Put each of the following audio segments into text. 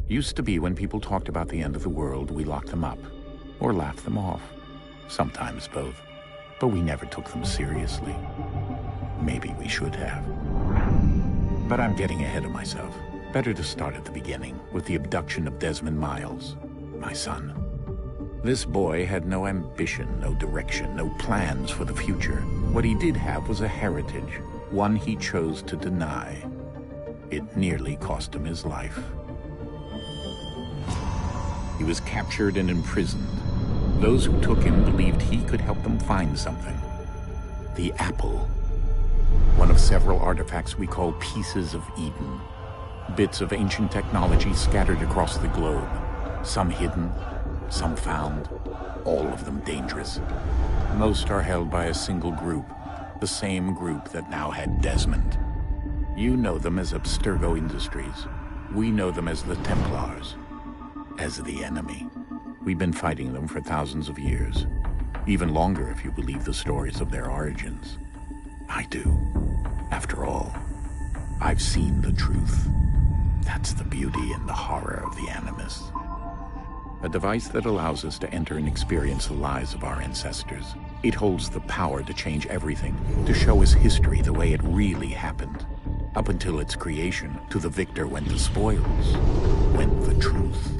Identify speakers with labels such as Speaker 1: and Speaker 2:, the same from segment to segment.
Speaker 1: Used to be when people talked about the end of the world, we locked them up or laughed them off. Sometimes both. But we never took them seriously. Maybe we should have. But I'm getting ahead of myself. Better to start at the beginning, with the abduction of Desmond Miles, my son. This boy had no ambition, no direction, no plans for the future. What he did have was a heritage, one he chose to deny. It nearly cost him his life. He was captured and imprisoned. Those who took him believed he could help them find something. The apple. One of several artifacts we call pieces of Eden. Bits of ancient technology scattered across the globe. Some hidden, some found, all of them dangerous. Most are held by a single group, the same group that now had Desmond. You know them as Abstergo Industries. We know them as the Templars. As the enemy. We've been fighting them for thousands of years. Even longer if you believe the stories of their origins. I do. After all, I've seen the truth. That's the beauty and the horror of the Animus. A device that allows us to enter and experience the lives of our ancestors. It holds the power to change everything, to show us history the way it really happened. Up until its creation, to the victor went the spoils, went the truth.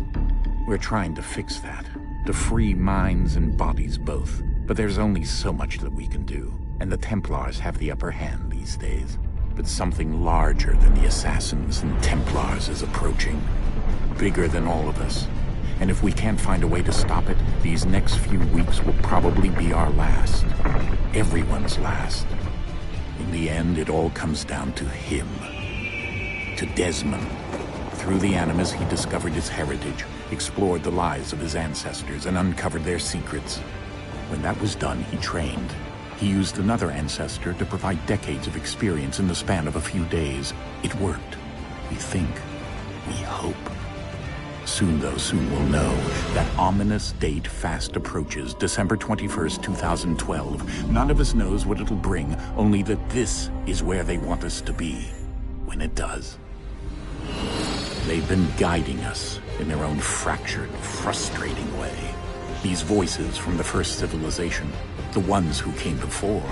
Speaker 1: We're trying to fix that, to free minds and bodies both. But there's only so much that we can do, and the Templars have the upper hand these days. But something larger than the Assassins and Templars is approaching, bigger than all of us. And if we can't find a way to stop it, these next few weeks will probably be our last. Everyone's last. In the end, it all comes down to him. To Desmond. Through the Animus, he discovered his heritage, explored the lives of his ancestors, and uncovered their secrets. When that was done, he trained. He used another ancestor to provide decades of experience in the span of a few days. It worked. We think. We hope. Soon, though, soon we'll know. That ominous date fast approaches, December 21st, 2012. None of us knows what it'll bring, only that this is where they want us to be, when it does. They've been guiding us in their own fractured, frustrating way. These voices from the first civilization, the ones who came before,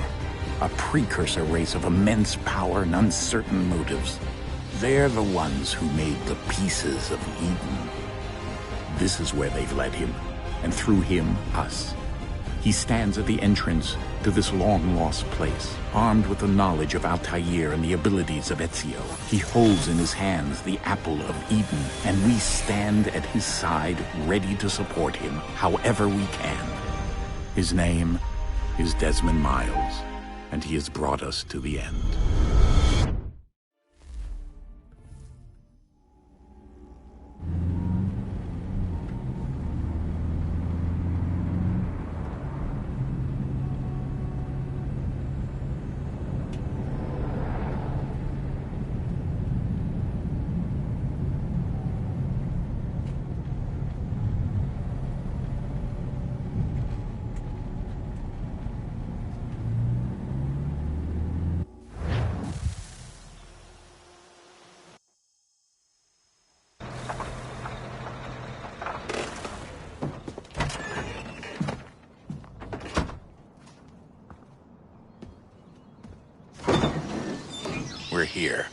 Speaker 1: a precursor race of immense power and uncertain motives. They're the ones who made the pieces of Eden. This is where they've led him, and through him, us. He stands at the entrance to this long-lost place, armed with the knowledge of Altair and the abilities of Ezio. He holds in his hands the Apple of Eden, and we stand at his side, ready to support him however we can. His name is Desmond Miles, and he has brought us to the end. We're here.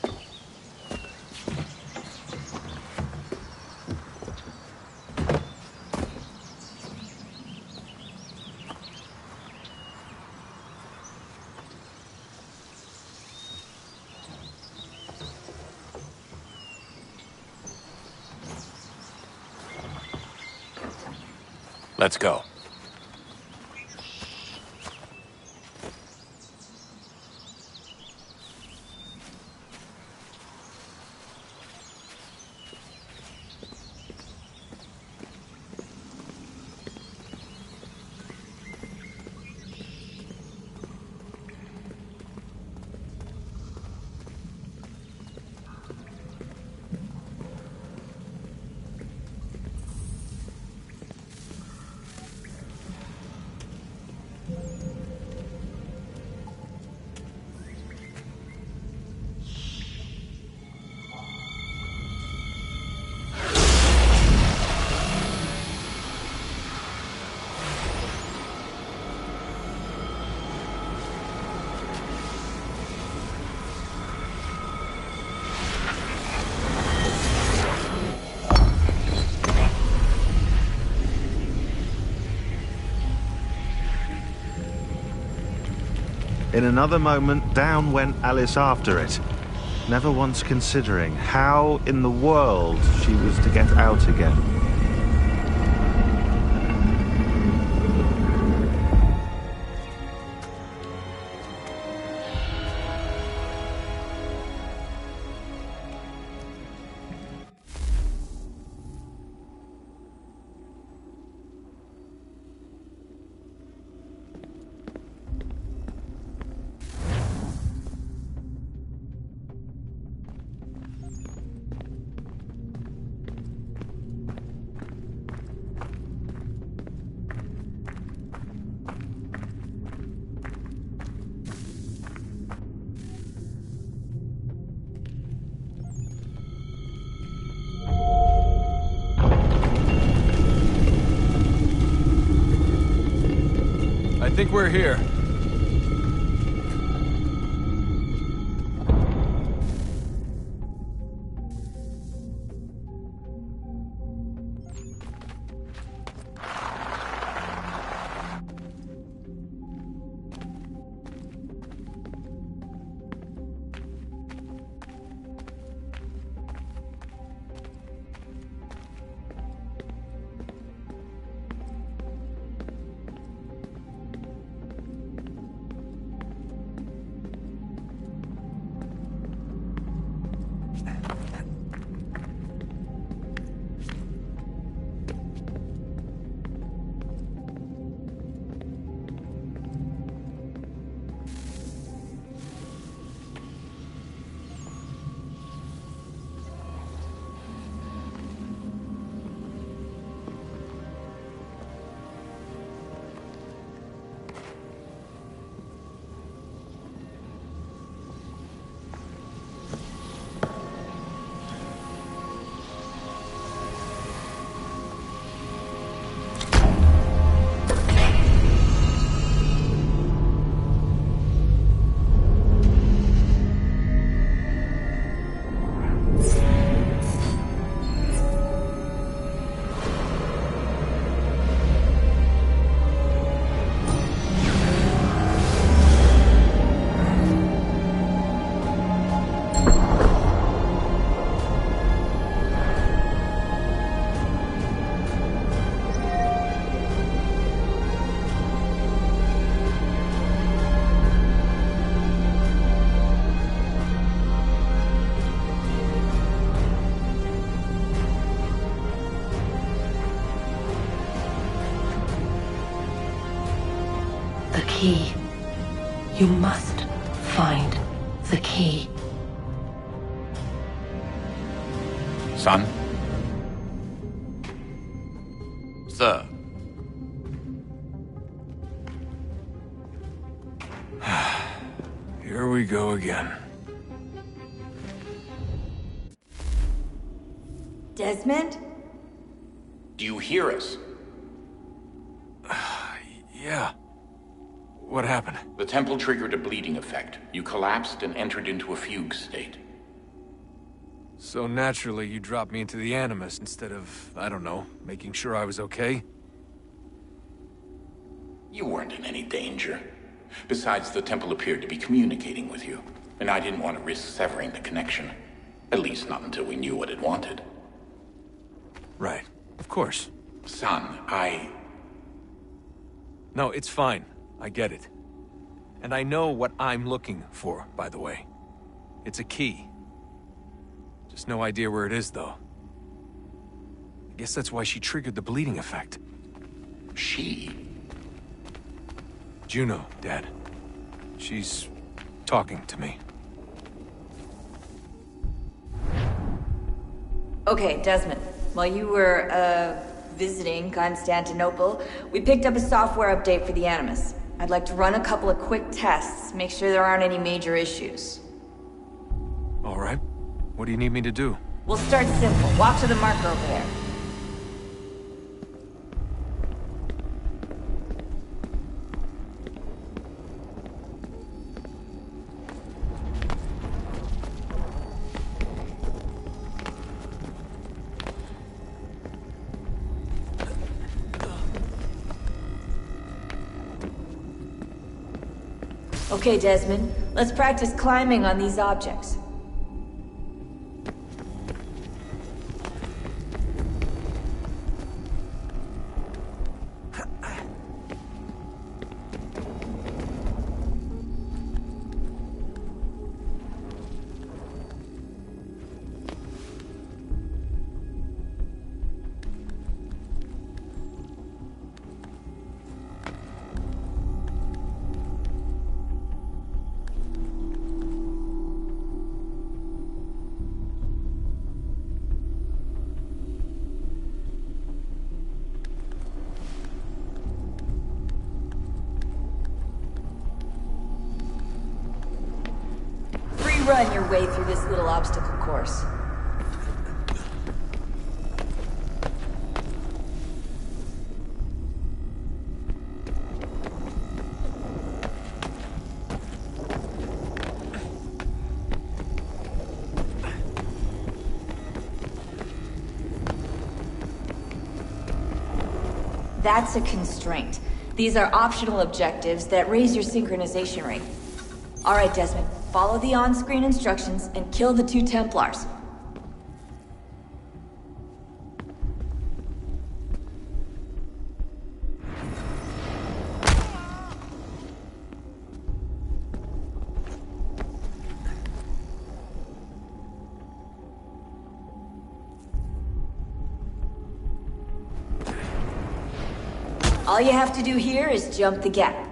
Speaker 1: Let's go.
Speaker 2: In another moment, down went Alice after it, never once considering how in the world she was to get out again.
Speaker 3: I think we're here.
Speaker 4: key. You must find the key.
Speaker 1: Son?
Speaker 5: Sir.
Speaker 3: Here we go again.
Speaker 6: Desmond?
Speaker 1: Do you hear us?
Speaker 3: Yeah. What happened?
Speaker 1: The temple triggered a bleeding effect. You collapsed and entered into a fugue state.
Speaker 3: So naturally, you dropped me into the Animus instead of, I don't know, making sure I was okay?
Speaker 1: You weren't in any danger. Besides, the temple appeared to be communicating with you, and I didn't want to risk severing the connection. At least not until we knew what it wanted.
Speaker 3: Right. Of course.
Speaker 1: Son,
Speaker 3: No, it's fine. I get it. And I know what I'm looking for, by the way. It's a key. Just no idea where it is, though. I guess that's why she triggered the bleeding effect.
Speaker 1: She?
Speaker 3: Juno, Dad. She's talking to me.
Speaker 6: Okay, Desmond. While you were, visiting Constantinople, we picked up a software update for the Animus. I'd like to run a couple of quick tests, make sure there aren't any major issues.
Speaker 3: All right. What do you need me to do?
Speaker 6: We'll start simple. Walk to the marker over there. Okay, Desmond. Let's practice climbing on these objects. Run your way through this little obstacle course. That's a constraint. These are optional objectives that raise your synchronization rate. All right, Desmond. Follow the on-screen instructions and kill the 2 Templars. All you have to do here is jump the gap.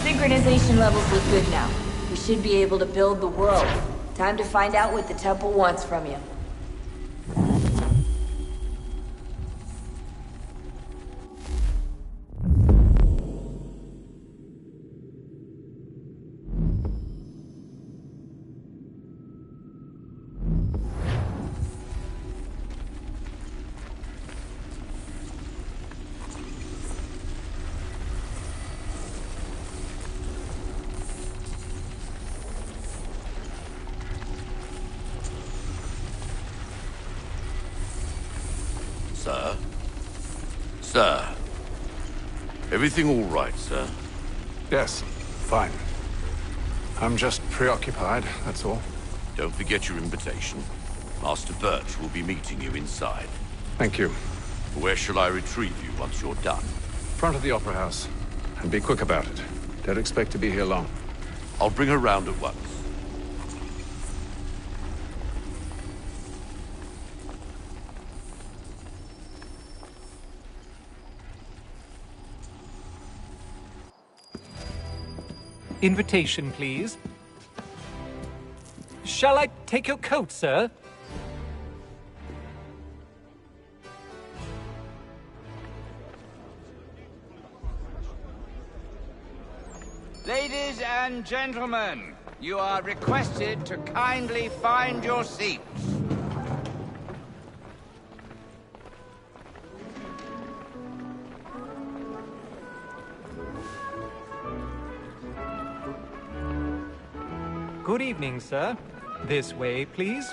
Speaker 6: Synchronization levels look good now. We should be able to build the world. Time to find out what the temple wants from you.
Speaker 5: sir. Sir. Everything all right, sir?
Speaker 7: Yes, fine. I'm just preoccupied, that's all.
Speaker 5: Don't forget your invitation. Master Birch will be meeting you inside.
Speaker 7: Thank you.
Speaker 5: Where shall I retrieve you once you're done?
Speaker 7: Front of the Opera House. And be quick about it. Don't expect to be here long.
Speaker 5: I'll bring her round at once.
Speaker 8: Invitation, please. Shall I take your coat, sir?
Speaker 9: Ladies and gentlemen, you are requested to kindly find your seats.
Speaker 8: Good evening, sir. This way, please.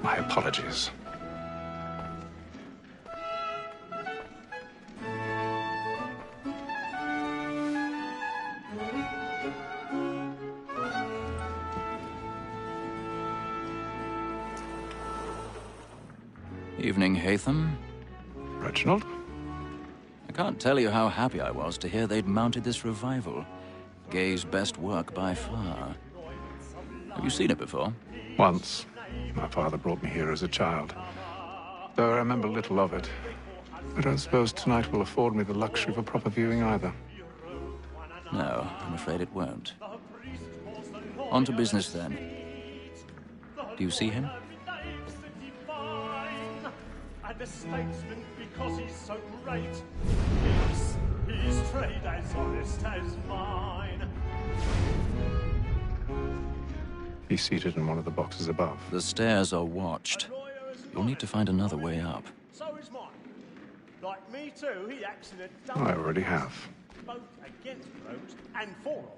Speaker 7: My apologies.
Speaker 10: Evening, Haytham.
Speaker 7: Reginald?
Speaker 10: I can't tell you how happy I was to hear they'd mounted this revival. Gay's best work by far. Have you seen it before?
Speaker 7: Once. My father brought me here as a child. Though I remember little of it. I don't suppose tonight will afford me the luxury of a proper viewing either.
Speaker 10: No, I'm afraid it won't. On to business, then. Do you see him?
Speaker 11: And the statesman, because he's so great, his trade as honest as mine.
Speaker 7: He's seated in one of the boxes above.
Speaker 10: The stairs are watched. You'll need to find another way up.
Speaker 11: So is mine. Like me too, he acts in a
Speaker 7: I already have.
Speaker 11: both against rogues and for them.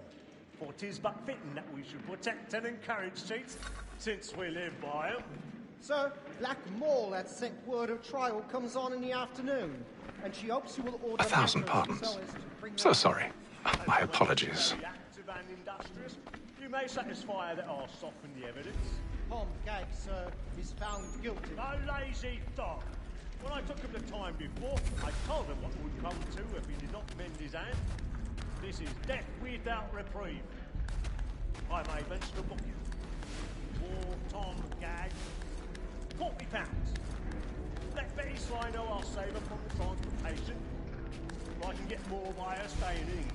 Speaker 11: For 'tis but fitting that we should protect and encourage cheats, since we live by 'em.
Speaker 12: Sir, Black Mall had sent word of trial comes on in the afternoon, and she hopes you will order...
Speaker 7: 1,000 pardons. So sorry. My apologies.
Speaker 11: Very active and industrious. You may satisfy that I'll soften the evidence.
Speaker 12: Tom Gag, sir, is found guilty.
Speaker 11: A lazy dog. When I took him the time before, I told him what would come to if he did not mend his hand. This is death without reprieve. I may mention a book. For Tom Gag, £40. Let Betty Sly know I'll save her from the transportation. I can get more by her staying in.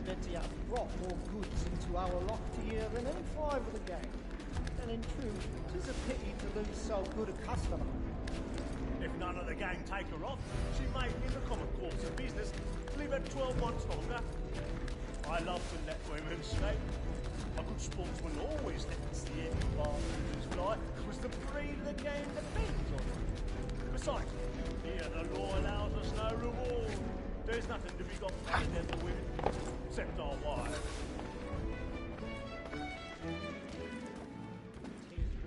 Speaker 12: Betty hath brought more goods into our loft here than any five of the gang. And in truth, 'tis a pity to lose so good a customer.
Speaker 11: If none of the gang take her off, she may, in the common course of business, live her 12 months longer. I love to let women stay. A good sportsman always lets the end bartenders fly, because the breed of the game depends on it. Besides, here the law allows us no reward. There's nothing to be got from the devil women, except our wives.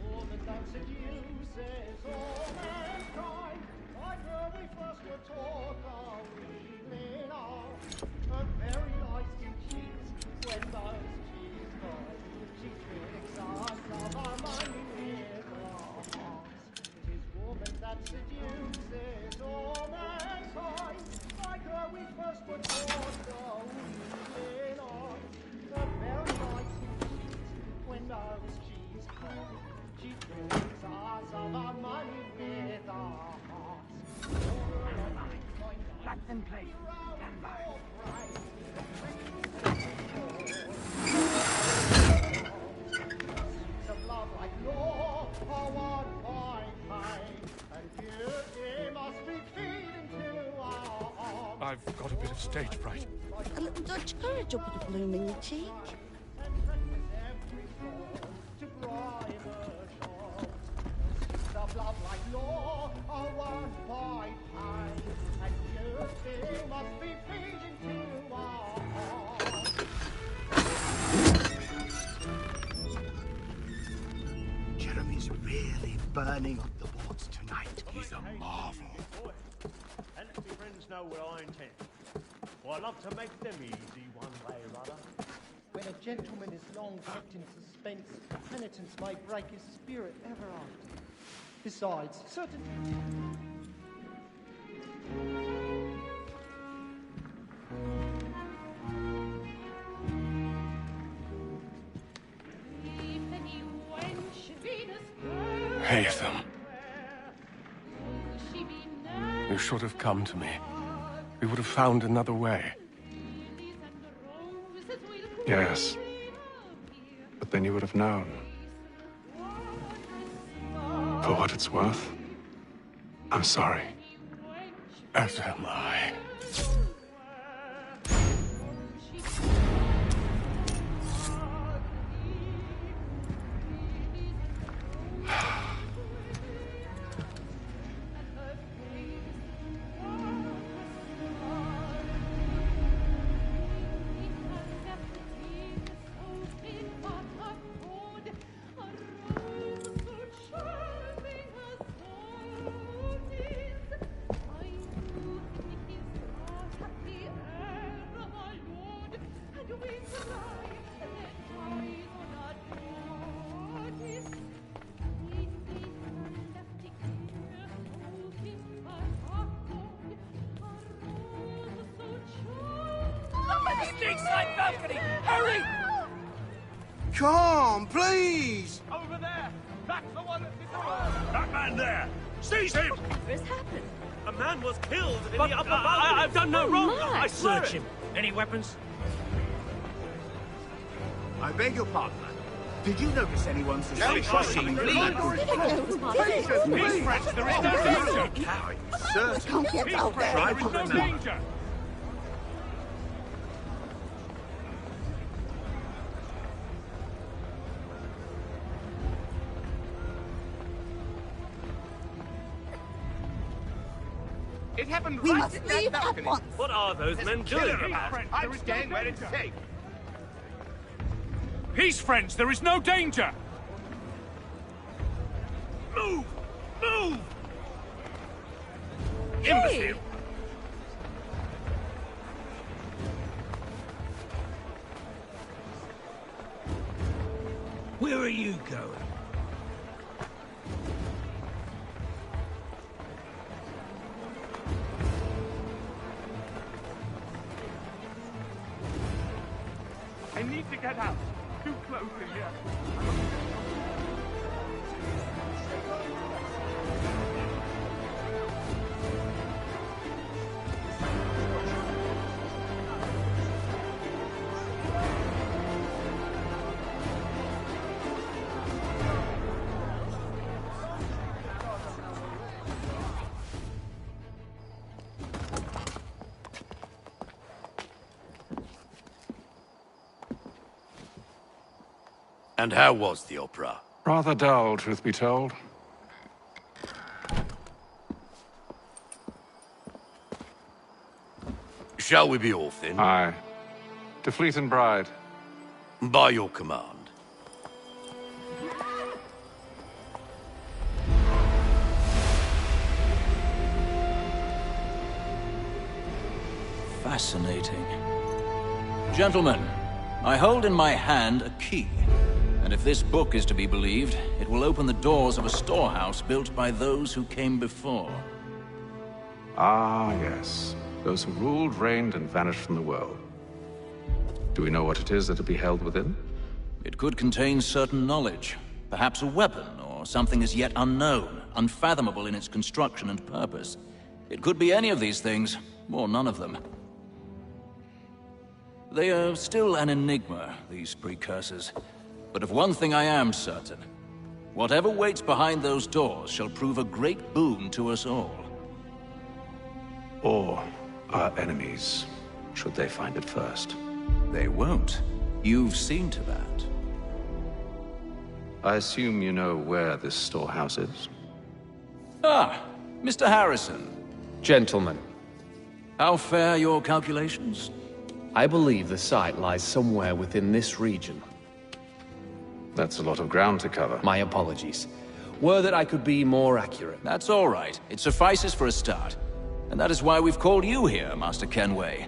Speaker 12: Woman that seduces all mankind, like her we first were taught our evening on. Her very lies can cheat when those cheats call. She tricks us of our money with wrongs. 'Tis woman that seduces all mankind, like her we first were taught our evening on. Her very lies can cheat when those cheats call. She thrills us of our money with our hearts. Lock them, please. Stand by. Of love like law are one by kind, and beauty must be feeding to our arms.
Speaker 7: I've got a bit of stage fright.
Speaker 13: A little Dutch courage will put a bloom in your cheek.
Speaker 12: Of love like law are one by kind, and beauty must be feeding to our hearts.
Speaker 14: burning up the boards tonight.
Speaker 5: He's a marvel.
Speaker 11: And let my friends know what I intend. For I love to make them easy one way or other.
Speaker 12: When a gentleman is long kept in suspense, penitence may break his spirit ever after. Besides, certain...
Speaker 15: Haytham. You should have come to me. We would have found another way. Yes. But then you would have known. For what it's worth, I'm sorry. As am I.
Speaker 14: Hurry! Come, please!
Speaker 11: Over there! That's the one that disappeared! That man there! Seize him!
Speaker 16: What has happened?
Speaker 11: A man was killed in the upper balcony. I've done no wrong. I swear it. Any weapons?
Speaker 14: I beg your pardon. Did you notice anyone suspicious?
Speaker 11: Please,
Speaker 14: Please,
Speaker 11: friends, there is no danger.
Speaker 14: Coward, sir.
Speaker 13: I can't get out there.
Speaker 14: Try
Speaker 11: There is
Speaker 14: to
Speaker 11: no
Speaker 14: remember.
Speaker 11: danger.
Speaker 14: It happened
Speaker 13: We
Speaker 14: right
Speaker 13: must
Speaker 14: at that
Speaker 13: leave at
Speaker 14: balcony.
Speaker 13: once.
Speaker 11: What are those men doing?
Speaker 14: I'm staying where it's safe.
Speaker 11: Peace, friends, there is no danger. Move! Move! Imbecile!
Speaker 14: Where are you going?
Speaker 11: I need to get out. Too close in here.
Speaker 5: And how was the opera?
Speaker 15: Rather dull, truth be told.
Speaker 5: Shall we be off then?
Speaker 15: Aye. To Fleet and Bride.
Speaker 5: By your command.
Speaker 10: Fascinating. Gentlemen, I hold in my hand a key. And if this book is to be believed, it will open the doors of a storehouse built by those who came before.
Speaker 15: Ah, yes. Those who ruled, reigned, and vanished from the world. Do we know what it is that will be held within?
Speaker 10: It could contain certain knowledge. Perhaps a weapon, or something as yet unknown, unfathomable in its construction and purpose. It could be any of these things, or none of them. They are still an enigma, these precursors. But of one thing I am certain. Whatever waits behind those doors shall prove a great boon to us all.
Speaker 15: Or our enemies, should they find it first.
Speaker 10: They won't. You've seen to that.
Speaker 15: I assume you know where this storehouse is?
Speaker 10: Ah, Mr. Harrison.
Speaker 17: Gentlemen,
Speaker 10: How fare your calculations?
Speaker 17: I believe the site lies somewhere within this region.
Speaker 15: That's a lot of ground to cover.
Speaker 17: My apologies. Were that I could be more accurate.
Speaker 10: That's all right. It suffices for a start. And that is why we've called you here, Master Kenway.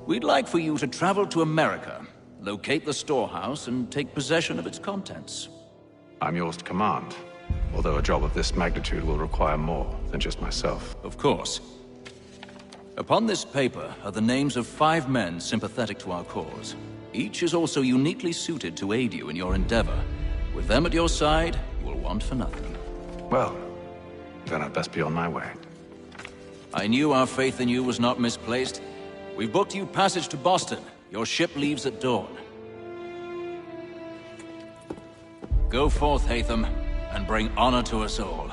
Speaker 10: We'd like for you to travel to America, locate the storehouse, and take possession of its contents.
Speaker 15: I'm yours to command, although a job of this magnitude will require more than just myself.
Speaker 10: Of course. Upon this paper are the names of 5 men sympathetic to our cause. Each is also uniquely suited to aid you in your endeavor. With them at your side, you will want for nothing.
Speaker 15: Well, then I'd best be on my way.
Speaker 10: I knew our faith in you was not misplaced. We've booked you passage to Boston. Your ship leaves at dawn. Go forth, Haytham, and bring honor to us all.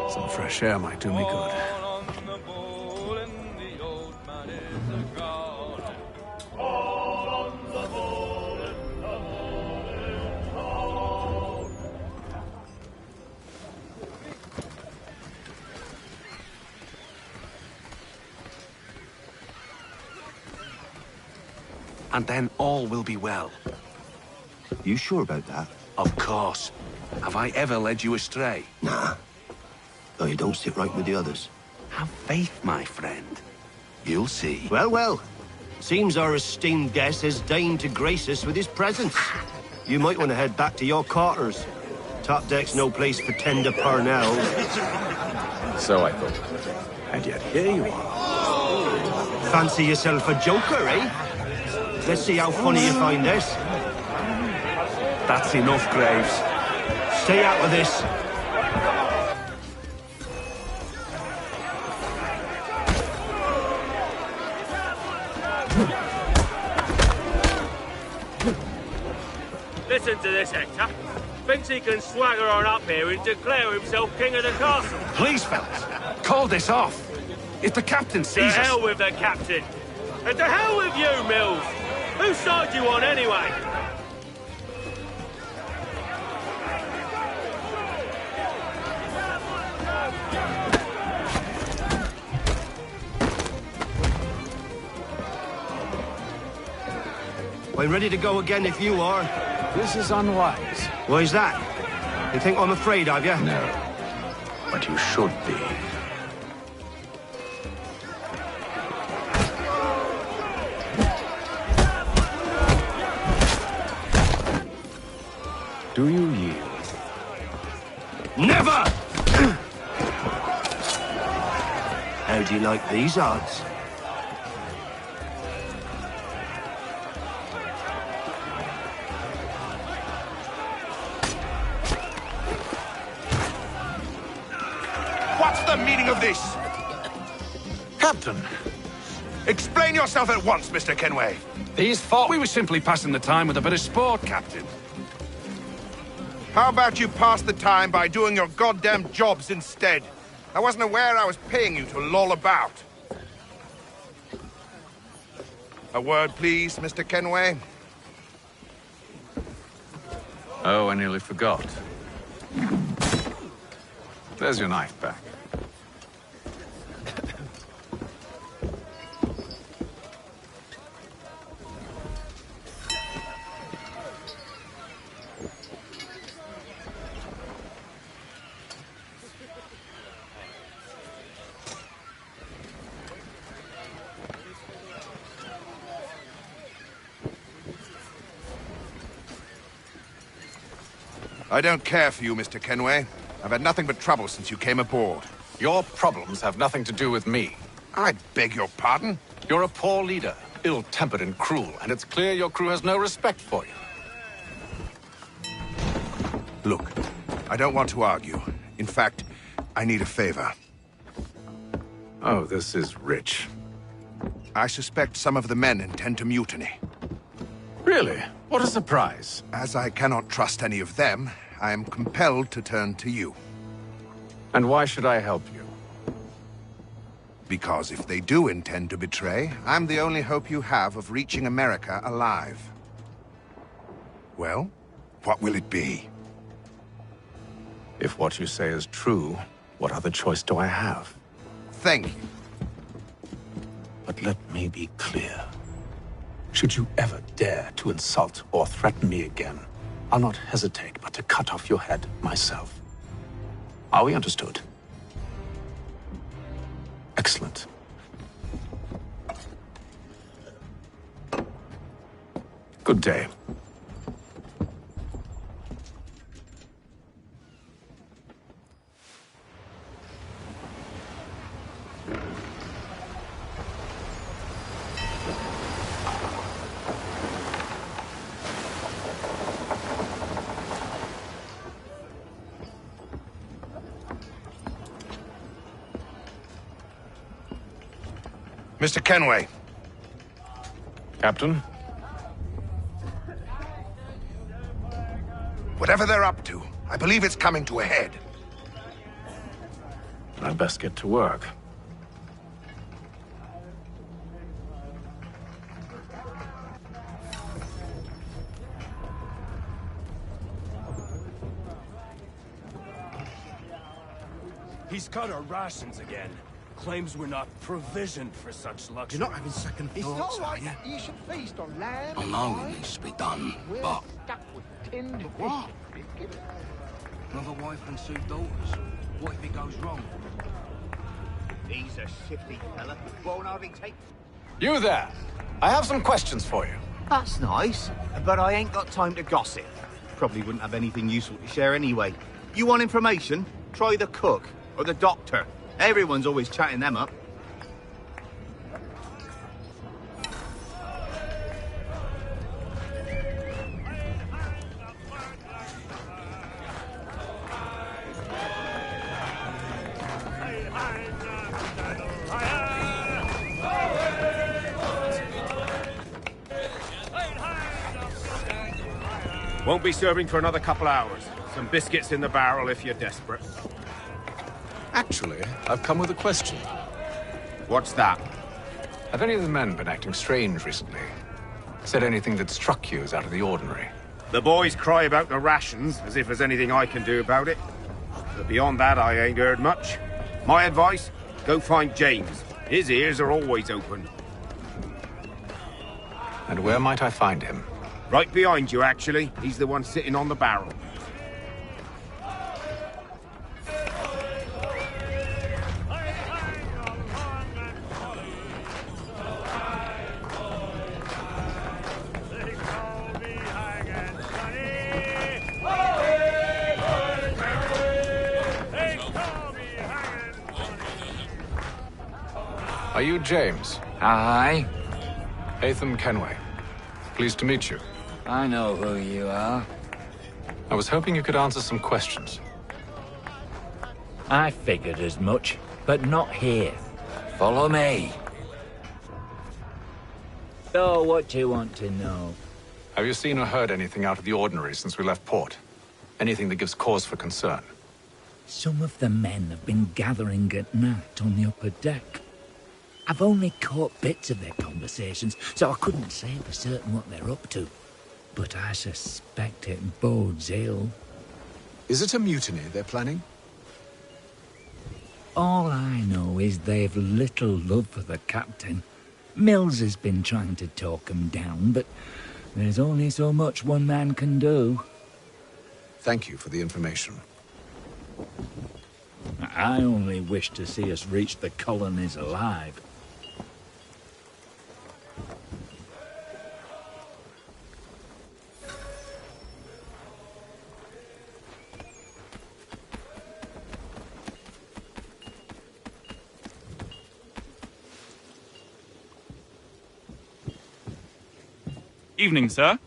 Speaker 7: Some fresh air might do me good.
Speaker 14: And then all will be well.
Speaker 16: You sure about that?
Speaker 14: Of course. Have I ever led you astray?
Speaker 16: Nah. Though you don't sit right with the others.
Speaker 14: Have faith, my friend. You'll see.
Speaker 16: Well, well. Seems our esteemed guest has deigned to grace us with his presence. You might want to head back to your quarters. Top deck's no place for tender Parnell.
Speaker 17: So I thought.
Speaker 14: And yet here you are.
Speaker 16: Fancy yourself a joker, eh? Let's see how funny you find this.
Speaker 14: That's enough, Graves.
Speaker 16: Stay out of this.
Speaker 11: Listen to this, Hector. Thinks he can swagger on up here and declare himself king of the castle.
Speaker 14: Please, fellas, call this off. If the captain sees us...
Speaker 11: To hell with the captain. And to hell with you, Mills. Whose side you on, anyway?
Speaker 16: I'm ready to go again if you are.
Speaker 7: This is unwise.
Speaker 16: Why's that? You think I'm afraid of you?
Speaker 14: No. But you should be. Do you yield?
Speaker 16: Never! How do you like these odds?
Speaker 14: What's the meaning of this? Captain, explain yourself at once, Mr. Kenway.
Speaker 7: These thought we were simply passing the time with a bit of sport, Captain.
Speaker 18: How about you pass the time by doing your goddamn jobs instead? I wasn't aware I was paying you to loll about. A word, please, Mr. Kenway.
Speaker 15: Oh, I nearly forgot. There's your knife back.
Speaker 18: I don't care for you, Mr. Kenway. I've had nothing but trouble since you came aboard.
Speaker 15: Your problems have nothing to do with me.
Speaker 18: I beg your pardon?
Speaker 15: You're a poor leader, ill-tempered and cruel, and it's clear your crew has no respect for you.
Speaker 18: Look, I don't want to argue. In fact, I need a favor.
Speaker 15: Oh, this is rich.
Speaker 18: I suspect some of the men intend to mutiny.
Speaker 15: Really? What a surprise.
Speaker 18: As I cannot trust any of them, I am compelled to turn to you.
Speaker 15: And why should I help you?
Speaker 18: Because if they do intend to betray, I'm the only hope you have of reaching America alive. Well, what will it be?
Speaker 15: If what you say is true, what other choice do I have?
Speaker 18: Thank you.
Speaker 15: But let me be clear. Should you ever dare to insult or threaten me again, I'll not hesitate but to cut off your head myself. Are we understood? Excellent. Good day.
Speaker 18: Mr. Kenway.
Speaker 15: Captain?
Speaker 18: Whatever they're up to, I believe it's coming to a head.
Speaker 15: I'd best get to work.
Speaker 19: He's cut our rations again. Claims we're not provisioned for such luxury.
Speaker 14: You're not having second
Speaker 12: It's
Speaker 14: thoughts,
Speaker 12: not
Speaker 14: are
Speaker 12: like
Speaker 14: you?
Speaker 12: you should feast on lamb.
Speaker 5: I know it needs to be done, but
Speaker 12: Tinned
Speaker 14: What?
Speaker 5: another wife and 2 daughters. What if it goes wrong?
Speaker 12: He's a shifty fella. Won't hardly take.
Speaker 15: You there! I have some questions for you.
Speaker 20: That's nice, but I ain't got time to gossip. Probably wouldn't have anything useful to share anyway. You want information? Try the cook or the doctor. Everyone's always chatting them up.
Speaker 21: Won't be serving for another couple hours. Some biscuits in the barrel if you're desperate.
Speaker 15: Actually, I've come with a question.
Speaker 21: What's that?
Speaker 15: Have any of the men been acting strange recently? Said anything that struck you as out of the ordinary?
Speaker 21: The boys cry about the rations, as if there's anything I can do about it. But beyond that, I ain't heard much. My advice, go find James. His ears are always open.
Speaker 15: And where might I find him?
Speaker 21: Right behind you, actually. He's the one sitting on the barrel.
Speaker 15: Are you James?
Speaker 22: Aye.
Speaker 15: Haytham Kenway. Pleased to meet you.
Speaker 22: I know who you are.
Speaker 15: I was hoping you could answer some questions.
Speaker 22: I figured as much, but not here. Follow me. So, what do you want to know?
Speaker 15: Have you seen or heard anything out of the ordinary since we left port? Anything that gives cause for concern?
Speaker 22: Some of the men have been gathering at night on the upper deck. I've only caught bits of their conversations, so I couldn't say for certain what they're up to. But I suspect it bodes ill.
Speaker 14: Is it a mutiny they're planning?
Speaker 22: All I know is they've little love for the captain. Mills has been trying to talk 'em down, but there's only so much one man can do.
Speaker 14: Thank you for the information.
Speaker 22: I only wish to see us reach the colonies alive.
Speaker 2: Evening, sir.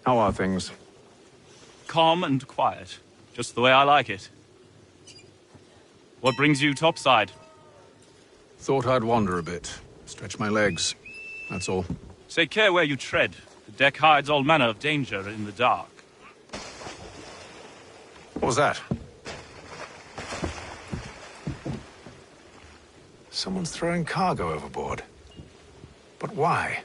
Speaker 7: How are things?
Speaker 2: Calm and quiet. Just the way I like it. What brings you topside?
Speaker 7: Thought I'd wander a bit. Stretch my legs. That's all.
Speaker 2: Take care where you tread. The deck hides all manner of danger in the dark.
Speaker 7: What was that? Someone's throwing cargo overboard. But why?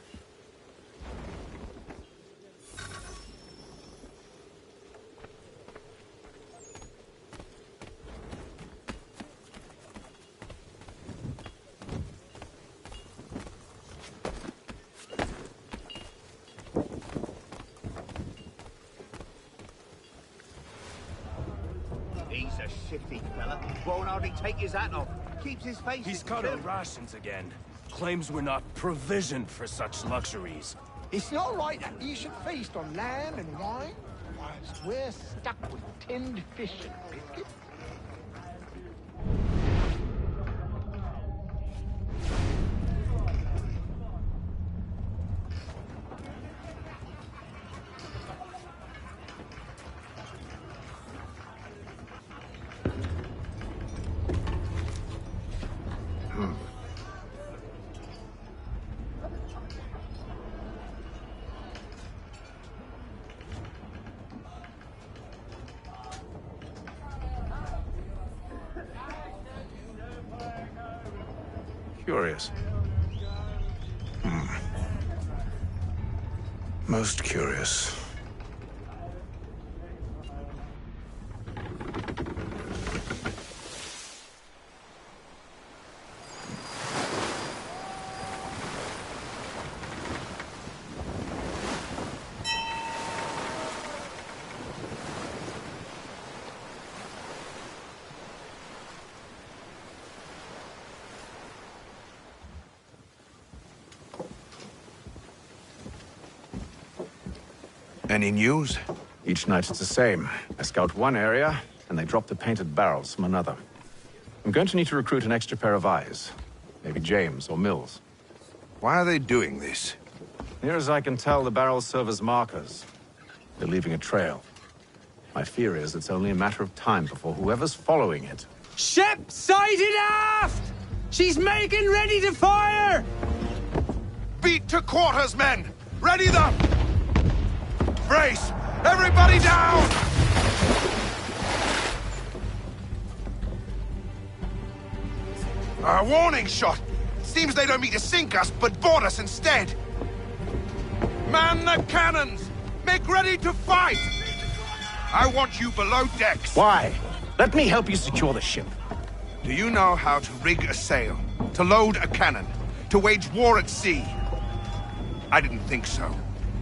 Speaker 20: He's a shifty fella. Won't hardly take his hat off. Keeps his face.
Speaker 19: He's cut our rations again. Claims we're not provisioned for such luxuries.
Speaker 4: It's not right that you should feast on lamb and wine, whilst we're stuck with tinned fish and biscuits.
Speaker 7: Curious. Most curious.
Speaker 18: Any news?
Speaker 7: Each night it's the same. I scout one area, and they drop the painted barrels from another. I'm going to need to recruit an extra pair of eyes. Maybe James or Mills.
Speaker 18: Why are they doing this?
Speaker 7: Near as I can tell, the barrels serve as markers. They're leaving a trail. My fear is it's only a matter of time before whoever's following it...
Speaker 23: Ship sighted aft! She's making ready to fire!
Speaker 18: Beat to quarters, men! Ready the... Brace! Everybody down! A warning shot! Seems they don't mean to sink us, but board us instead! Man the cannons! Make ready to fight! I want you below decks!
Speaker 7: Why? Let me help you secure the ship.
Speaker 18: Do you know how to rig a sail? To load a cannon? To wage war at sea? I didn't think so.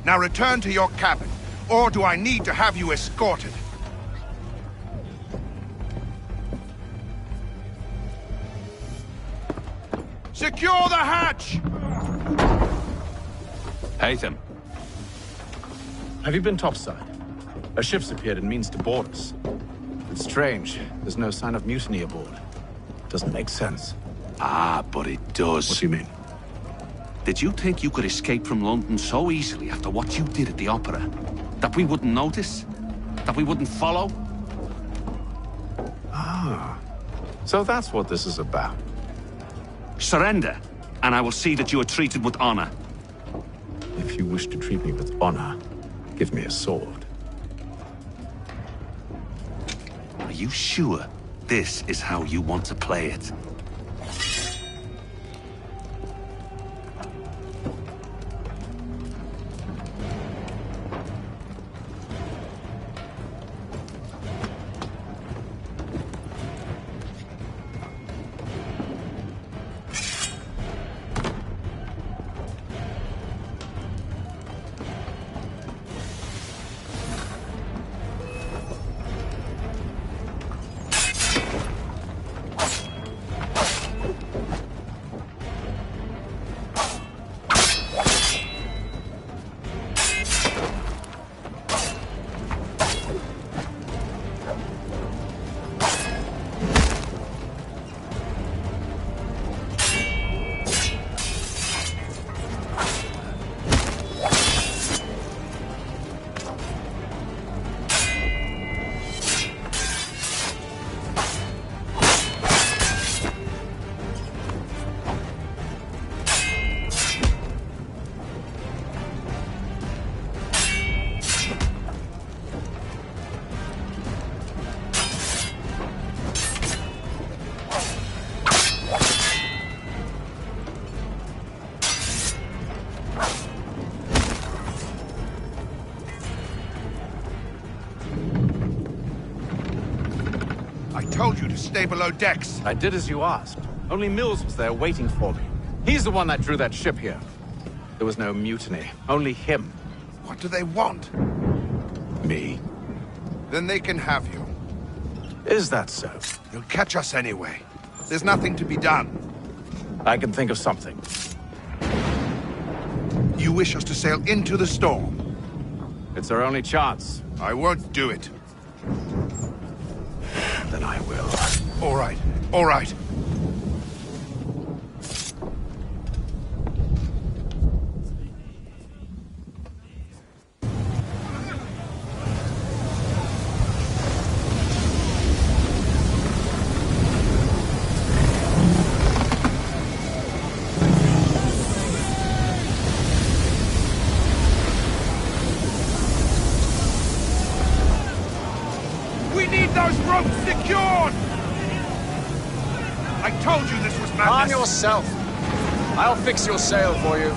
Speaker 18: Now return to your cabin, or do I need to have you escorted? Secure the hatch!
Speaker 7: Haytham. Have you been topside? A ship's appeared and means to board us. It's strange. There's no sign of mutiny aboard. Doesn't make sense.
Speaker 5: Ah, but it does.
Speaker 7: What do you mean?
Speaker 5: Did you think you could escape from London so easily after what you did at the opera? That we wouldn't notice? That we wouldn't follow?
Speaker 7: Ah. So that's what this is about.
Speaker 5: Surrender, and I will see that you are treated with honor.
Speaker 7: If you wish to treat me with honor, give me a sword.
Speaker 5: Are you sure this is how you want to play it?
Speaker 18: you to stay below decks.
Speaker 7: I did as you asked. Only Mills was there waiting for me. He's the one that drew that ship here. There was no mutiny, only him.
Speaker 18: What do they want?
Speaker 7: Me.
Speaker 18: Then they can have you.
Speaker 7: Is that so?
Speaker 18: You'll catch us anyway. There's nothing to be done.
Speaker 7: I can think of something.
Speaker 18: You wish us to sail into the storm?
Speaker 7: It's our only chance.
Speaker 18: I won't do it.
Speaker 7: Then I will.
Speaker 18: All right. All right.
Speaker 17: Calm yourself. I'll fix your sail for you.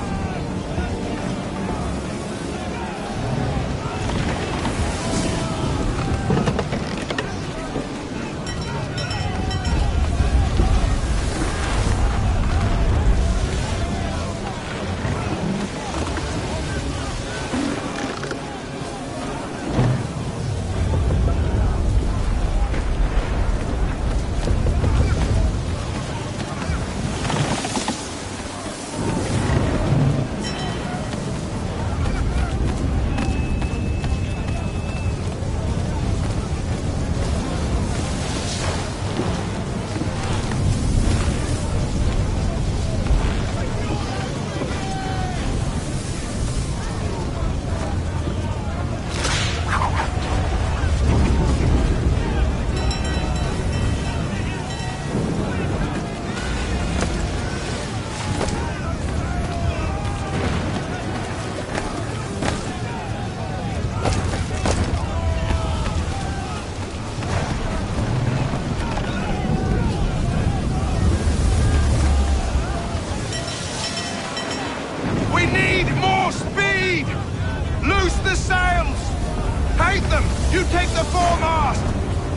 Speaker 18: You take the foremast!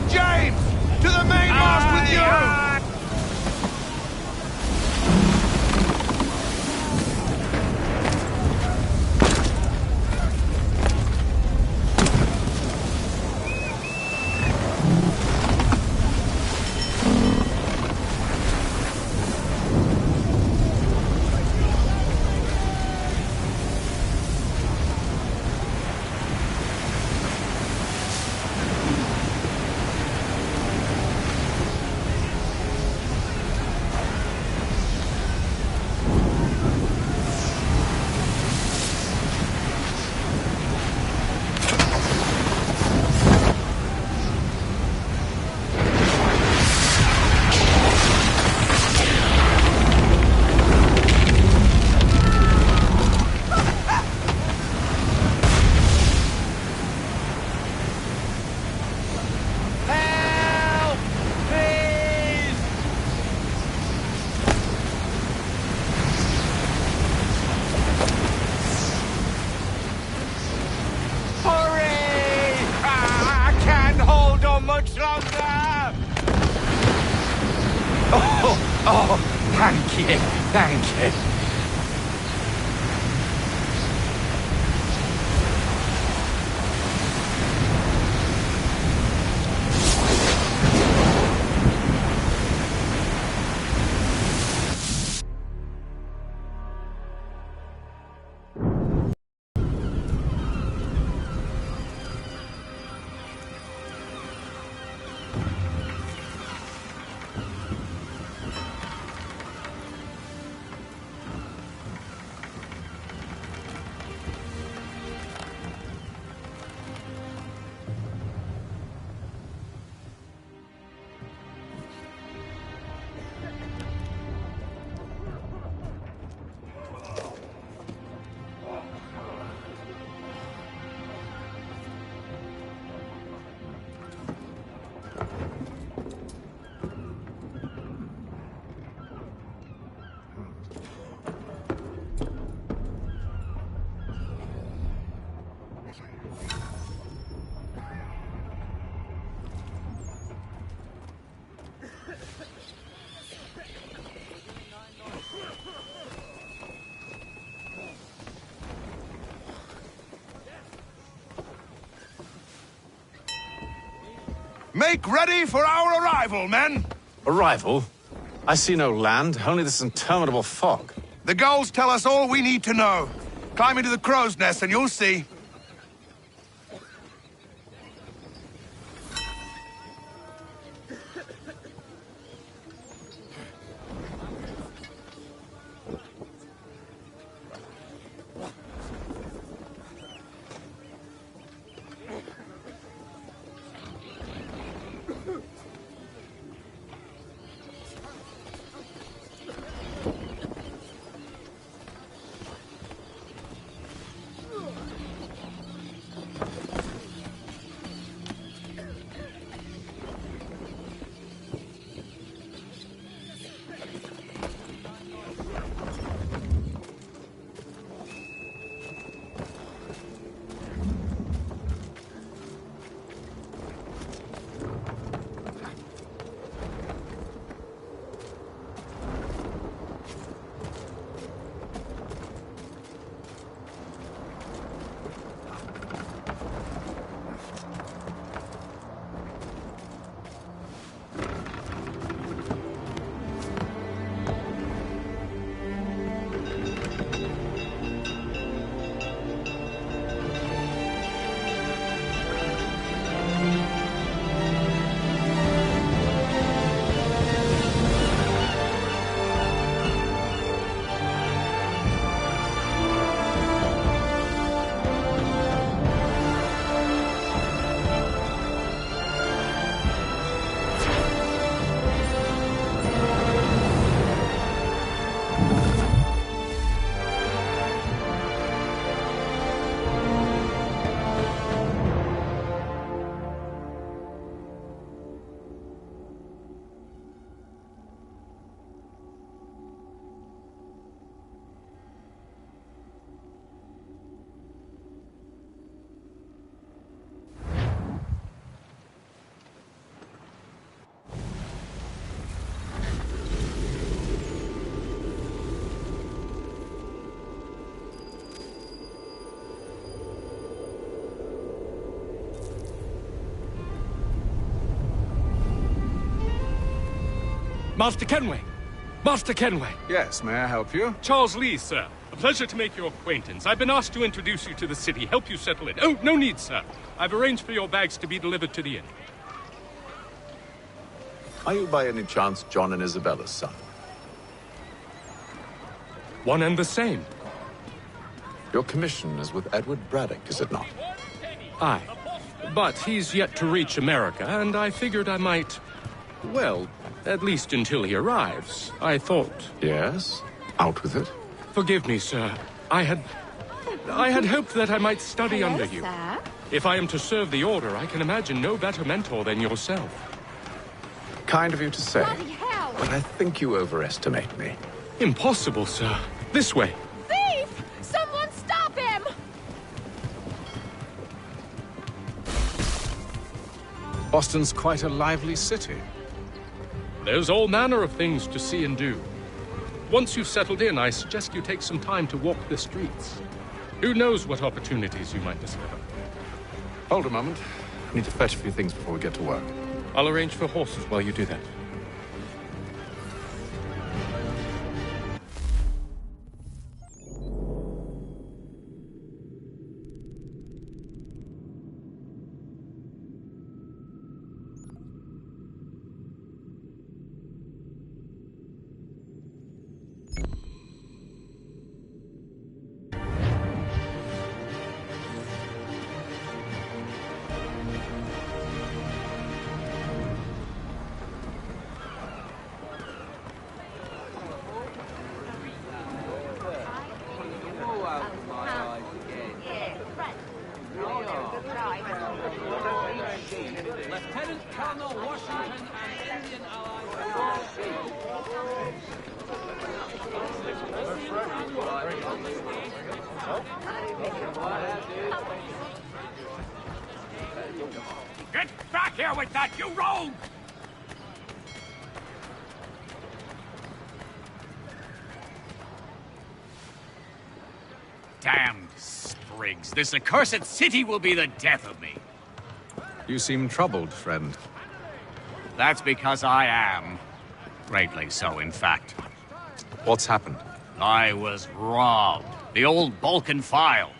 Speaker 18: James! To the mainmast with you!
Speaker 1: Thank you.
Speaker 18: Make ready for our arrival, men!
Speaker 7: Arrival? I see no land, only this interminable fog.
Speaker 18: The gulls tell us all we need to know. Climb into the crow's nest and you'll see.
Speaker 1: Master Kenway! Master Kenway!
Speaker 7: Yes, may I help you?
Speaker 1: Charles Lee, sir. A pleasure to make your acquaintance. I've been asked to introduce you to the city, help you settle in. Oh, no need, sir. I've arranged for your bags to be delivered to the inn.
Speaker 7: Are you by any chance John and Isabella's son?
Speaker 1: One and the same.
Speaker 7: Your commission is with Edward Braddock, is it not?
Speaker 1: Aye. But he's yet to reach America, and I figured I might... Well, at least until he arrives, I thought.
Speaker 7: Yes? Out with it.
Speaker 1: Forgive me, sir. I had hoped that I might study under you.
Speaker 3: Sir?
Speaker 1: If I am to serve the Order, I can imagine no better mentor than yourself.
Speaker 7: Kind of you to say.
Speaker 3: Bloody hell!
Speaker 7: But I think you overestimate me.
Speaker 1: Impossible, sir. This way.
Speaker 3: Thief! Someone stop him!
Speaker 7: Boston's quite a lively city.
Speaker 1: There's all manner of things to see and do. Once you've settled in, I suggest you take some time to walk the streets. Who knows what opportunities you might discover.
Speaker 7: Hold a moment. I need to fetch a few things before we get to work.
Speaker 1: I'll arrange for horses while you do that.
Speaker 6: Lieutenant Colonel Washington and Indian
Speaker 9: Get back here with that, you rogue! Damned sprigs. This accursed city will be the death of me.
Speaker 7: You seem troubled, friend.
Speaker 8: That's because I am. Greatly so, in fact.
Speaker 7: What's happened?
Speaker 8: I was robbed. The old Balkan file.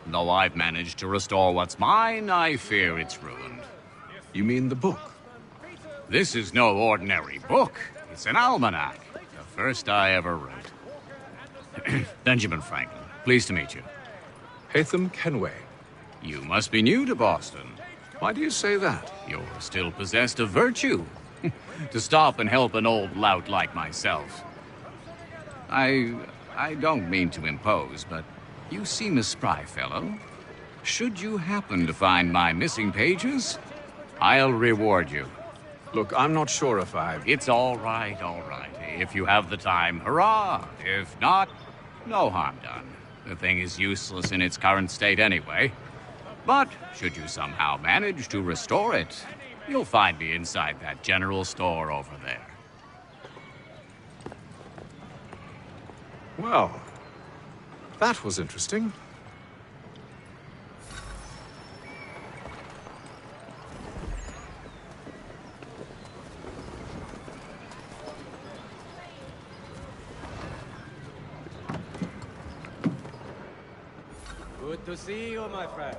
Speaker 8: Though I've managed to restore what's mine, I fear it's ruined.
Speaker 7: You mean the book?
Speaker 8: This is no ordinary book. It's an almanac. The first I ever wrote. Benjamin Franklin, pleased to meet you.
Speaker 7: Haytham Kenway.
Speaker 8: You must be new to Boston.
Speaker 7: Why do you say that?
Speaker 8: You're still possessed of virtue. To stop and help an old lout like myself. I don't mean to impose, but you seem a spry fellow. Should you happen to find my missing pages, I'll reward you.
Speaker 7: Look, I'm not sure if
Speaker 8: It's all right, all right. If you have the time, hurrah! If not, no harm done. The thing is useless in its current state anyway. But should you somehow manage to restore it, you'll find me inside that general store over there.
Speaker 7: Well, that was interesting.
Speaker 6: Good to see you, my friend.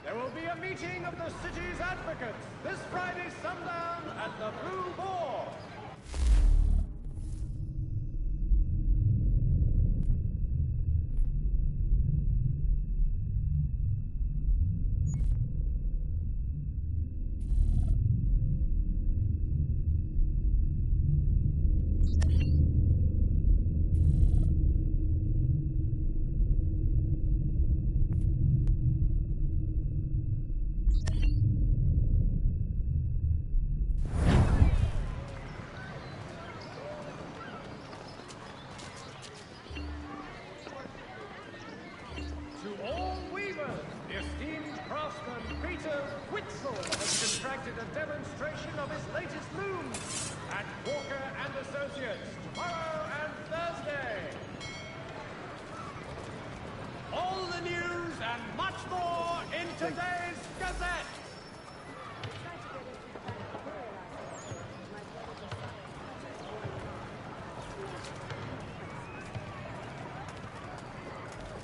Speaker 12: There will be a meeting of the city's advocates this Friday sundown at the Blue Boar. Today's Gazette!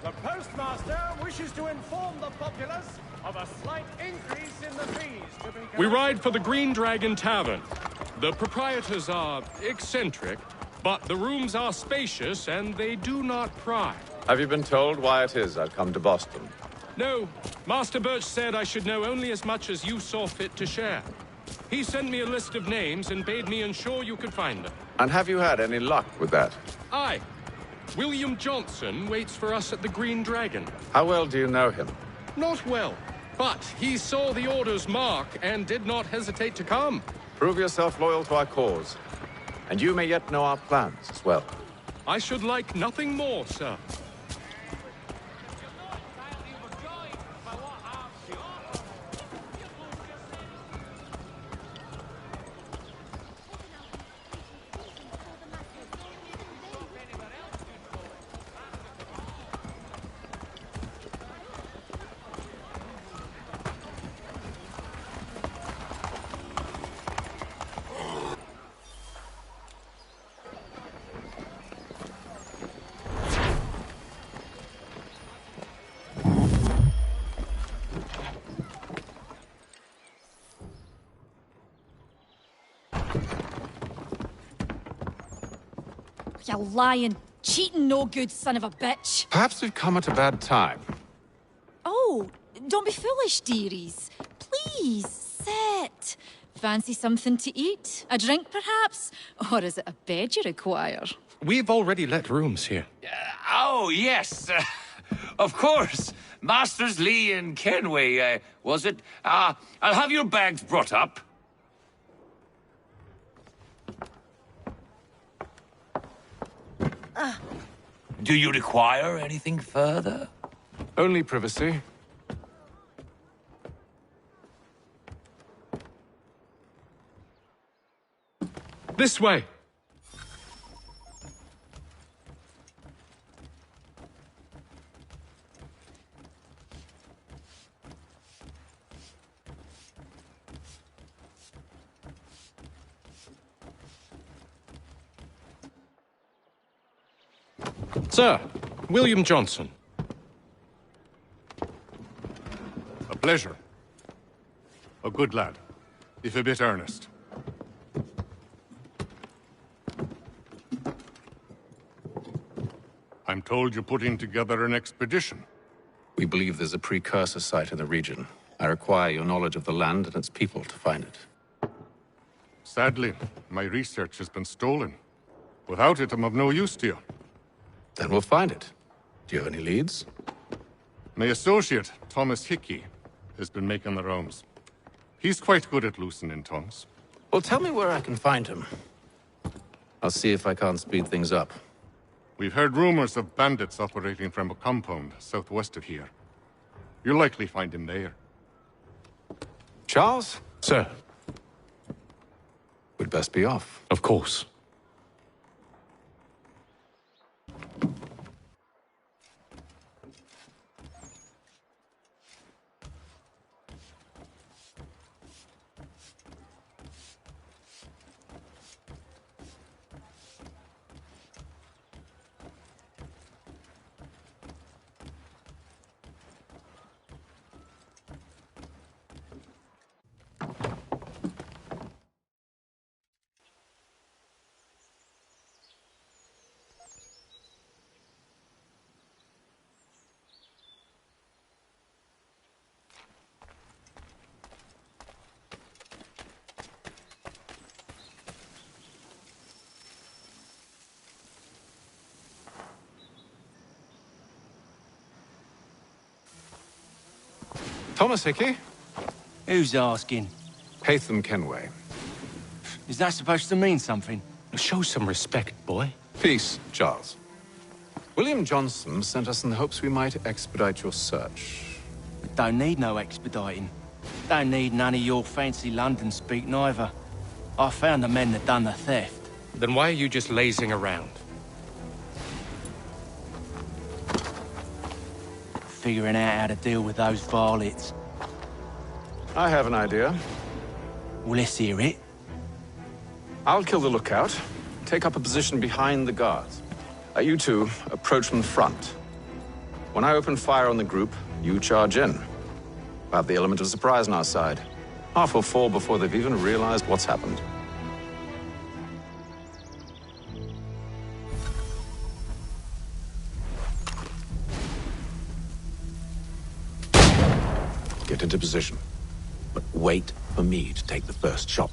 Speaker 12: The postmaster wishes to inform the populace of a slight increase in the fees to be collected.
Speaker 1: We ride for the Green Dragon Tavern. The proprietors are eccentric, but the rooms are spacious and they do not pry.
Speaker 7: Have you been told why it is I've come to Boston?
Speaker 1: No, Master Birch said I should know only as much as you saw fit to share. He sent me a list of names and bade me ensure you could find them.
Speaker 7: And have you had any luck with that?
Speaker 1: Aye. William Johnson waits for us at the Green Dragon.
Speaker 7: How well do you know him?
Speaker 1: Not well, but he saw the order's mark and did not hesitate to come.
Speaker 7: Prove yourself loyal to our cause, and you may yet know our plans as well.
Speaker 1: I should like nothing more, sir.
Speaker 3: You lying, cheating, no good son of a bitch.
Speaker 7: Perhaps we've come at a bad time.
Speaker 3: Oh, don't be foolish, dearies. Please, sit. Fancy something to eat? A drink, perhaps? Or is it a bed you require?
Speaker 1: We've already let rooms here.
Speaker 10: Oh, yes. Of course. Masters Lee and Kenway, was it? I'll have your bags brought up. Do you require anything further?
Speaker 7: Only privacy.
Speaker 1: This way. Sir, William Johnson.
Speaker 14: A pleasure. A good lad, if a bit earnest. I'm told you're putting together an expedition.
Speaker 7: We believe there's a precursor site in the region. I require your knowledge of the land and its people to find it.
Speaker 14: Sadly, my research has been stolen. Without it, I'm of no use to you.
Speaker 7: Then we'll find it. Do you have any leads?
Speaker 14: My associate, Thomas Hickey, has been making the rounds. He's quite good at loosening tongues.
Speaker 7: Well, tell me where I can find him. I'll see if I can't speed things up.
Speaker 14: We've heard rumors of bandits operating from a compound southwest of here. You'll likely find him there.
Speaker 7: Charles?
Speaker 1: Sir.
Speaker 7: We'd best be off.
Speaker 1: Of course.
Speaker 7: Thomas Hickey?
Speaker 11: Who's asking?
Speaker 7: Haytham Kenway.
Speaker 11: Is that supposed to mean something?
Speaker 1: Show some respect, boy.
Speaker 7: Peace, Charles. William Johnson sent us in the hopes we might expedite your search.
Speaker 11: We don't need no expediting. Don't need none of your fancy London speak neither. I found the men that done the theft.
Speaker 1: Then why are you just lazing around?
Speaker 11: Figuring out how to deal with those varlets.
Speaker 7: I have an idea.
Speaker 11: Well, let's hear it.
Speaker 7: I'll kill the lookout, take up a position behind the guards. You two approach from the front. When I open fire on the group, you charge in. We'll have the element of surprise on our side. Half will fall before they've even realized what's happened. Get into position. But wait for me to take the first shot.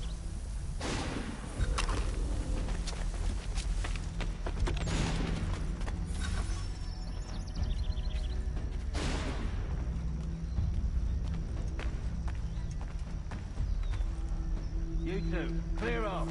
Speaker 11: You two, clear off.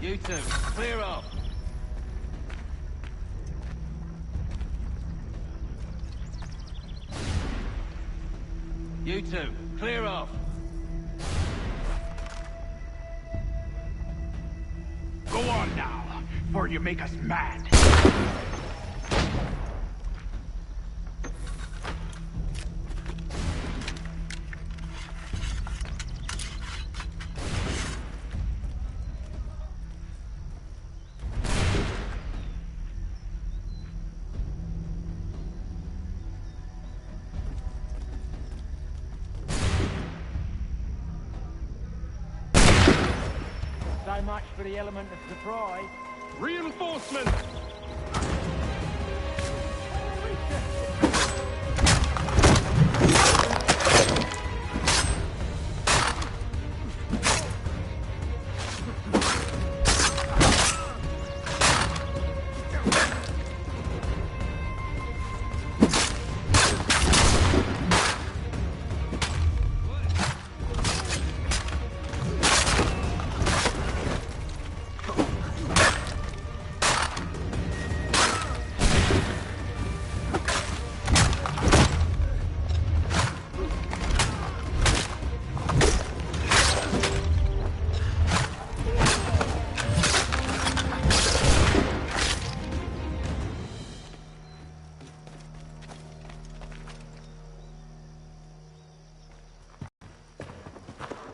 Speaker 11: You two, clear off. You two, clear off.
Speaker 4: Go on now, before you make us mad.
Speaker 11: much for the element of surprise.
Speaker 1: Reinforcements!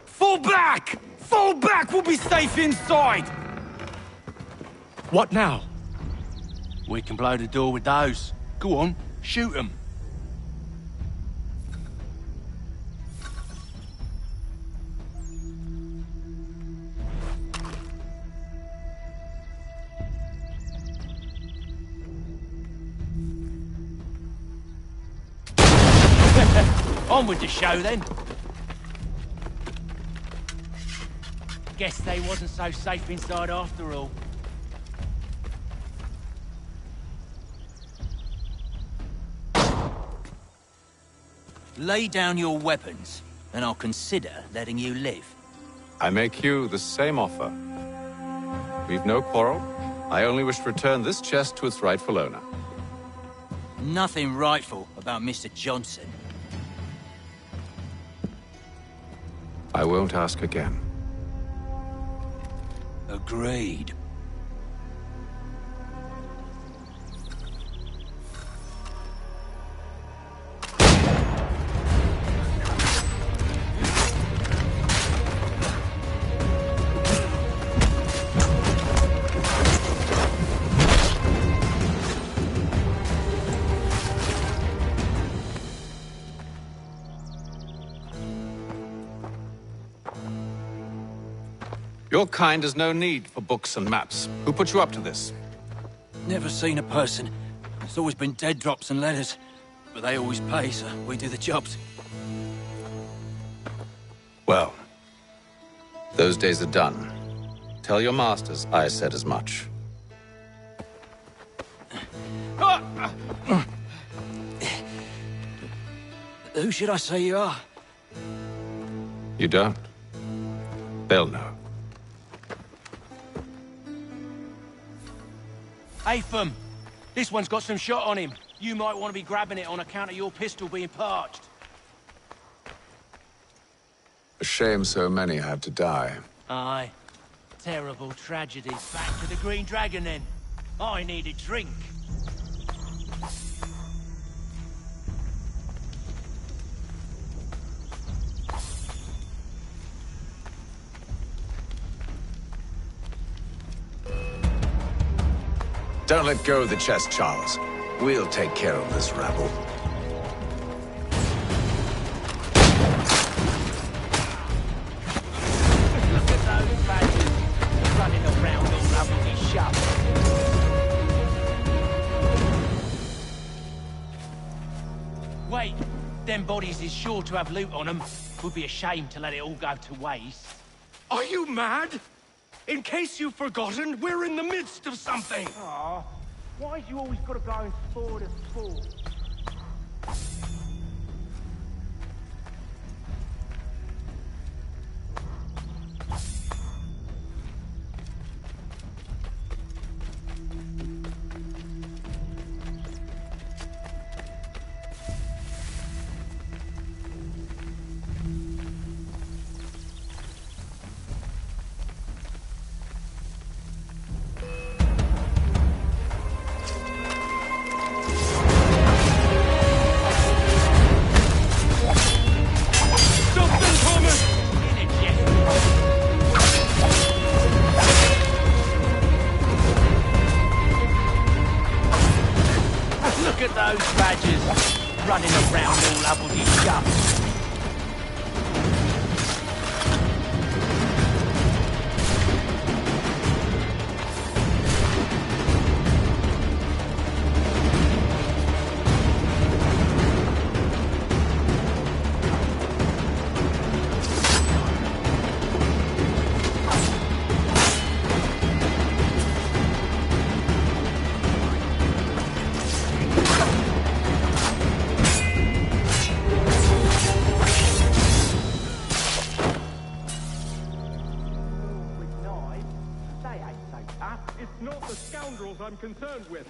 Speaker 11: Fall back! Fall back! We'll be safe inside!
Speaker 1: What now?
Speaker 11: We can blow the door with those. Go on, shoot them. On with the show then. Guess they wasn't so safe inside after all. Lay down your weapons, and I'll consider letting you live.
Speaker 7: I make you the same offer. We've no quarrel. I only wish to return this chest to its rightful owner.
Speaker 11: Nothing rightful about Mr. Johnson.
Speaker 7: I won't ask again.
Speaker 11: Agreed.
Speaker 7: Your kind has no need for books and maps. Who put you up to this?
Speaker 11: Never seen a person. It's always been dead drops and letters. But they always pay, so we do the jobs.
Speaker 7: Well, those days are done. Tell your masters I said as much.
Speaker 11: Who should I say you are?
Speaker 7: You don't? They'll know.
Speaker 11: Atham, this one's got some shot on him. You might want to be grabbing it on account of your pistol being parched.
Speaker 7: A shame so many had to die.
Speaker 11: Aye. Terrible tragedy. Back to the Green Dragon then. I need a drink.
Speaker 15: Don't let go of the chest, Charles. We'll take care of this rabble.
Speaker 11: Look at those badgers running around all over his shop. Wait, them bodies is sure to have loot on them. Would be a shame to let it all go to waste.
Speaker 23: Are you mad? In case you've forgotten, we're in the midst of something!
Speaker 11: Aw, why have you always got to go and forward and forward?
Speaker 1: ones I'm concerned with.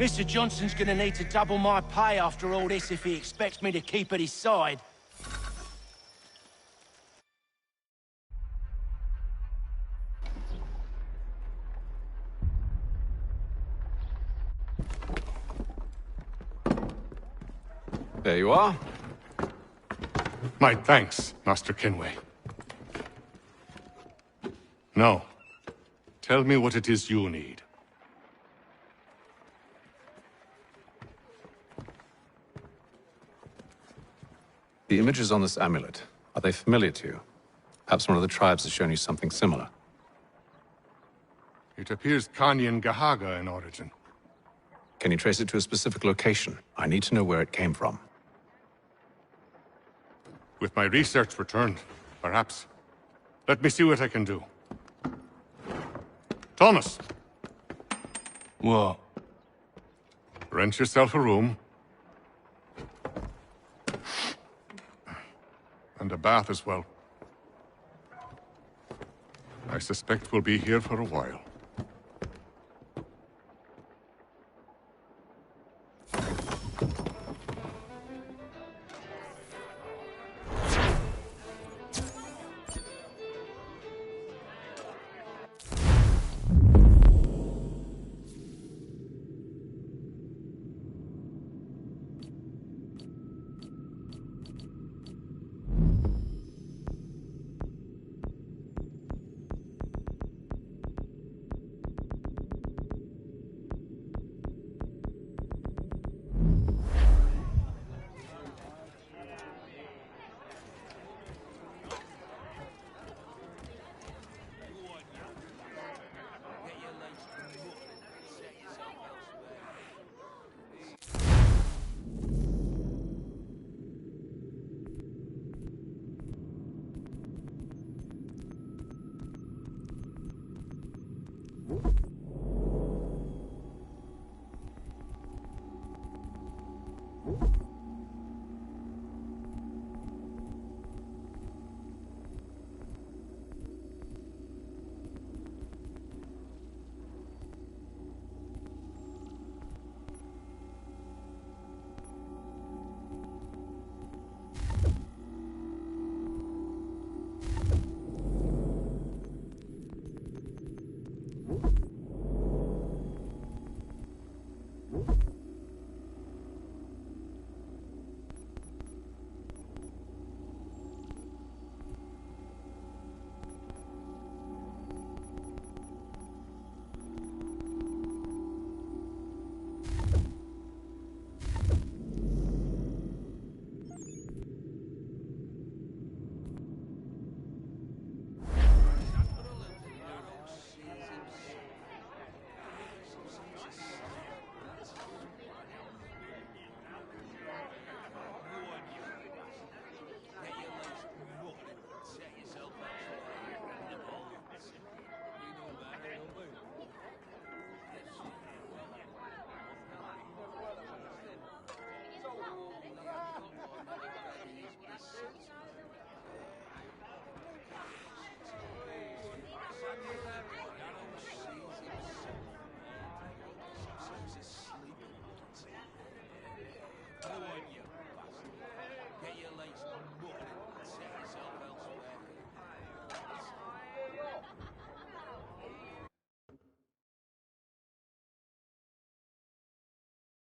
Speaker 11: Mr. Johnson's gonna need to double my pay after all this if he expects me to keep at his side.
Speaker 7: There you are.
Speaker 13: My thanks, Master Kenway. Now, tell me what it is you need.
Speaker 7: The images on this amulet, are they familiar to you? Perhaps one of the tribes has shown you something similar.
Speaker 13: It appears Kanyan Gahaga in origin.
Speaker 7: Can you trace it to a specific location? I need to know where it came from.
Speaker 13: With my research returned, perhaps. Let me see what I can do. Thomas!
Speaker 19: What?
Speaker 13: Rent yourself a room. And a bath as well. I suspect we'll be here for a while.